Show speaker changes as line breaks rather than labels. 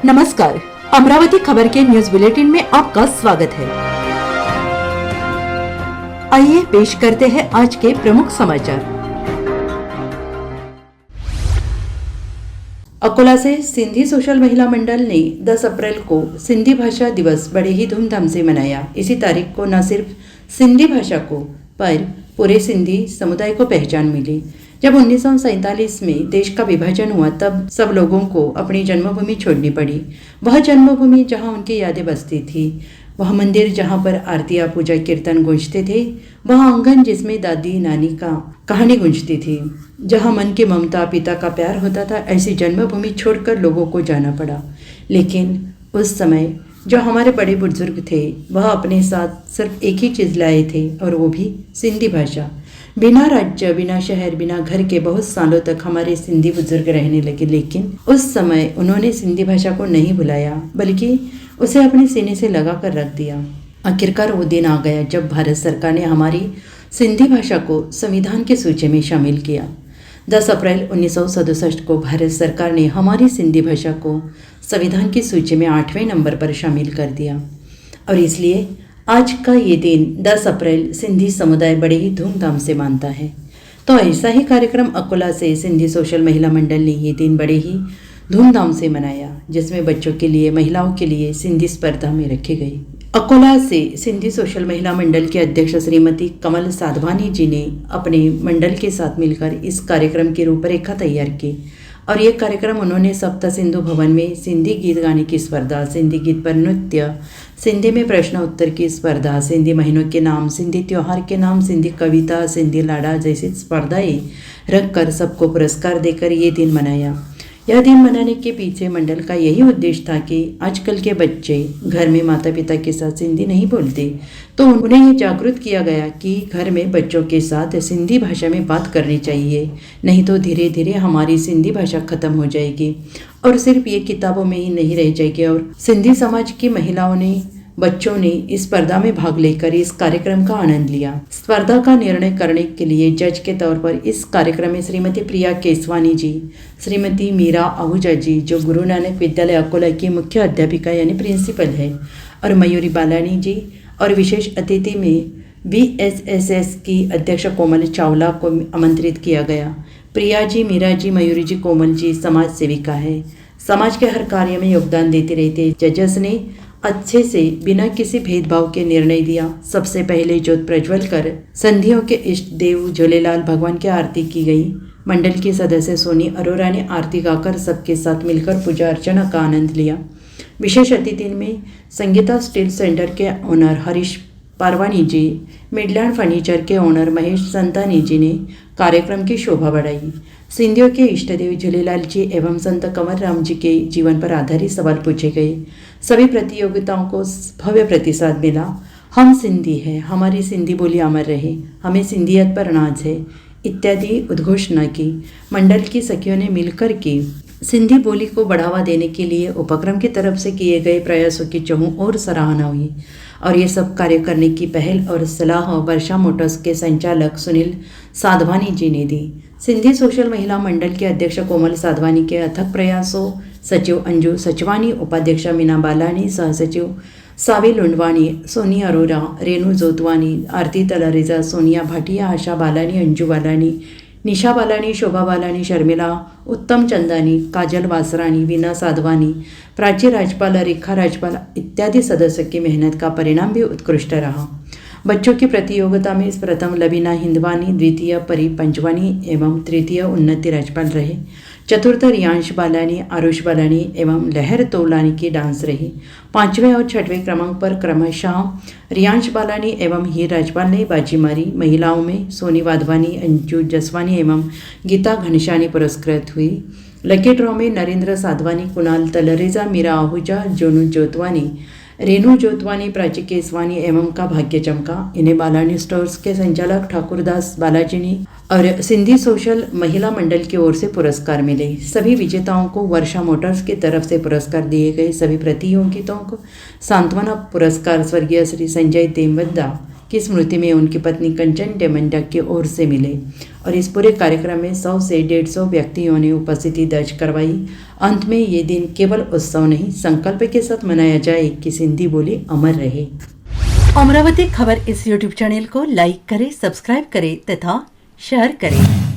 नमस्कार, अमरावती खबर के न्यूज बुलेटिन में आपका स्वागत है। आइए पेश करते हैं आज के प्रमुख समाचार। अकोला से सिंधी सोशल महिला मंडल ने 10 अप्रैल को सिंधी भाषा दिवस बड़े ही धूमधाम से मनाया। इसी तारीख को न सिर्फ सिंधी भाषा को पर पूरे सिंधी समुदाय को पहचान मिली। जब 1947 में देश का विभाजन हुआ तब सब लोगों को अपनी जन्मभूमि छोड़नी पड़ी। वह जन्मभूमि जहां उनकी यादें बसती थी, वह मंदिर जहां पर आरतियां पूजा कीर्तन गूंजते थे, वह आंगन जिसमें दादी नानी का कहानी गूंजती थी, जहां मन की ममता पिता का प्यार होता था, ऐसी जन्मभूमि छोड़कर लोगों को जाना पड़ा। लेकिन उस समय जो हमारे बड़े बुजुर्ग थे वह अपने साथ सिर्फ एक ही चीज़ लाए थे और वो भी सिंधी भाषा। बिना राज्य बिना शहर बिना घर के बहुत सालों तक हमारे सिंधी बुजुर्ग रहने लगे, लेकिन उस समय उन्होंने सिंधी भाषा को नहीं भुलाया बल्कि उसे अपने सीने से लगा कर रख दिया। आखिरकार वो दिन आ गया जब भारत सरकार ने हमारी सिंधी भाषा को संविधान की सूची में शामिल किया। 10 अप्रैल 1967 को भारत सरकार ने हमारी सिंधी भाषा को संविधान की सूची में 8वें नंबर पर शामिल कर दिया और इसलिए आज का ये दिन 10 अप्रैल सिंधी समुदाय बड़े ही धूमधाम से मानता है। तो ऐसा ही कार्यक्रम अकोला से सिंधी सोशल महिला मंडल ने ये दिन बड़े ही धूमधाम से मनाया, जिसमें बच्चों के लिए महिलाओं के लिए सिंधी स्पर्धा में रखी गई। अकोला से सिंधी सोशल महिला मंडल के अध्यक्ष श्रीमती कमल साधवानी जी ने अपने मंडल के साथ मिलकर इस कार्यक्रम की रूपरेखा तैयार की और ये कार्यक्रम उन्होंने सप्त सिंधु भवन में सिंधी गीत गाने की स्पर्धा, सिंधी गीत पर नृत्य, सिंधी में प्रश्न उत्तर की स्पर्धा, सिंधी महीनों के नाम, सिंधी त्योहार के नाम, सिंधी कविता, सिंधी लाड़ा जैसी स्पर्धाएं रखकर सबको पुरस्कार देकर ये दिन मनाया। यह दिन मनाने के पीछे मंडल का यही उद्देश्य था कि आजकल के बच्चे घर में माता पिता के साथ सिंधी नहीं बोलते, तो उन्हें ये जागरूक किया गया कि घर में बच्चों के साथ सिंधी भाषा में बात करनी चाहिए, नहीं तो धीरे धीरे हमारी सिंधी भाषा खत्म हो जाएगी और सिर्फ ये किताबों में ही नहीं रह जाएगी। और सिंधी समाज की महिलाओं ने बच्चों ने इस स्पर्धा में भाग लेकर इस कार्यक्रम का आनंद लिया। स्पर्धा का निर्णय करने के लिए जज के तौर पर इस कार्यक्रम में श्रीमती प्रिया केसवानी जी, श्रीमती मीरा आहूजा जी जो गुरु नानक विद्यालय अकोला की मुख्य अध्यापिका यानी प्रिंसिपल है, और मयूरी बालानी जी, और विशेष अतिथि में BSSS की अध्यक्ष कोमल चावला को आमंत्रित किया गया। प्रिया जी, मीरा जी, मयूरी जी, कोमल जी समाज सेविका है, समाज के हर कार्य में योगदान देते रहते। जजेस ने अच्छे से बिना किसी भेदभाव के निर्णय दिया। सबसे पहले ज्योत प्रज्वल कर संधियों के इष्ट देव झूलेलाल भगवान की आरती की गई। मंडल की सदस्य सोनी अरोरा ने आरती गाकर सबके साथ मिलकर पूजा अर्चना का आनंद लिया। विशेष अतिथि में संगीता स्टील सेंटर के ओनर हरीश पारवानी जी, मिडलैंड फर्नीचर के ओनर महेश संतानी जी ने कार्यक्रम की शोभा बढ़ाई। सिंधियों के इष्टदेव झूलेलाल जी एवं संत कंवर राम जी के जीवन पर आधारित सवाल पूछे गए। सभी प्रतियोगिताओं को भव्य प्रतिसाद मिला। हम सिंधी हैं, हमारी सिंधी बोली अमर रहे, हमें सिंधियत पर नाज है इत्यादि उद्घोषणा की। मंडल की सखियों ने मिलकर की सिंधी बोली को बढ़ावा देने के लिए उपक्रम की तरफ से किए गए प्रयासों की चहुं और सराहना हुई और ये सब कार्य करने की पहल और सलाह वर्षा मोटर्स के संचालक सुनील साधवानी जी ने दी। सिंधी सोशल महिला मंडल के अध्यक्ष कोमल साधवानी के अथक प्रयासों सचिव अंजू सचवानी, उपाध्यक्ष मीना बालानी, सहसचिव सावी लुंडवानी, सोनी अरोरा, रेणु जोतवानी, आरती तलरेजा, सोनिया भाटिया, आशा बालानी, अंजू बालानी, निशा बालानी, शोभा बालानी, शर्मिला, उत्तम चंदानी, काजल वासरानी, वीना साधवानी, प्राची राजपाल, रेखा राजपाल इत्यादि सदस्यों की मेहनत का परिणाम भी उत्कृष्ट रहा। बच्चों की प्रतियोगिता में प्रथम लबीना हिंदवानी, द्वितीय परी पंजवानी एवं तृतीय उन्नति राजपाल रहे। चतुर्थ रियांश बालानी, आरुष बालानी एवं लहर तोलानी की डांस रही। 5वें और 6वें क्रमांक पर क्रमशः रियांश बालानी एवं हीर राजपाल ने बाजी मारी। महिलाओं में सोनी वाधवानी, अंजू जसवानी एवं गीता घनशानी पुरस्कृत हुई। लकी ड्रॉ में नरेंद्र साधवानी, कुणाल तलरेजा, मीरा आहूजा, जोनू जोतवानी, रेणु जोतवानी, प्राची केसवानी एवं का भाग्य चमका। इन्हें बालानी स्टोर्स के संचालक ठाकुरदास बालाजी ने और सिंधी सोशल महिला मंडल की ओर से पुरस्कार मिले। सभी विजेताओं को वर्षा मोटर्स की तरफ से पुरस्कार दिए गए। सभी प्रतियोगिताओं को सांत्वना पुरस्कार स्वर्गीय श्री संजय तेमबद्दा की स्मृति में उनकी पत्नी कंचन डेमंडा की ओर से मिले और इस पूरे कार्यक्रम में 100 से 150 व्यक्तियों ने उपस्थिति दर्ज करवाई। अंत में ये दिन केवल उत्सव नहीं, संकल्प के साथ मनाया जाए कि सिंधी बोली अमर रहे।
अमरावती खबर इस यूट्यूब चैनल को लाइक करें, सब्सक्राइब करें तथा शेयर करें।